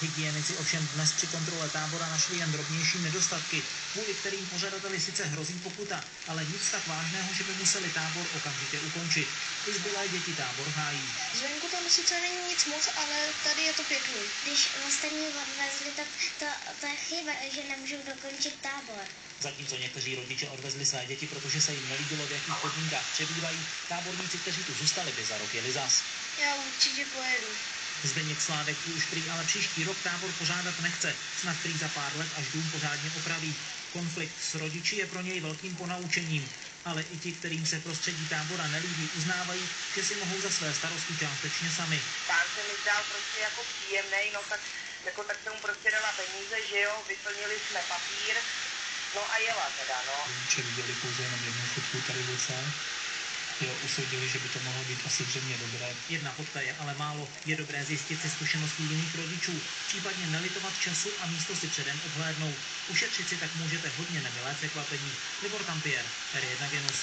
Hygienici ovšem dnes při kontrole tábora našli jen drobnější nedostatky, kvůli kterým pořadateli sice hrozí pokuta, ale nic tak vážného, že by museli tábor okamžitě ukončit. I zbylé děti tábor hájí. Zvenku tam sice není nic moc, ale tady je to pěkný. Když ostatní odvezli, tak to je chyba, že nemůžou dokončit tábor. Zatímco někteří rodiče odvezli své děti, protože se jim nelíbilo, v jakých podmínkách přebývají, táborníci, kteří tu zůstali, by za rok jeli zas. Já určitě pojedu. Zdeněk Sládek už prý ale příští rok tábor pořádat nechce, snad prý za pár let, až dům pořádně opraví. Konflikt s rodiči je pro něj velkým ponaučením, ale i ti, kterým se prostředí tábora nelíbí, uznávají, že si mohou za své starosti částečně sami. Pán se mi zdál prostě jako příjemnej, no tak jsem mu prostě dala peníze, že jo, vyplnili jsme papír, no a jela teda, no. Rodiče viděli pouze jenom jednu fotku tady v ruce. Jo, usoudili, že by to mohlo být asi zřejmě dobré. Jedna fotka je ale málo. Je dobré zjistit si zkušenosti jiných rodičů, případně nelitovat času a místo si předem obhlédnout. Ušetřit si tak můžete hodně nemilé překvapení. Libor Tampier, R1 Genus.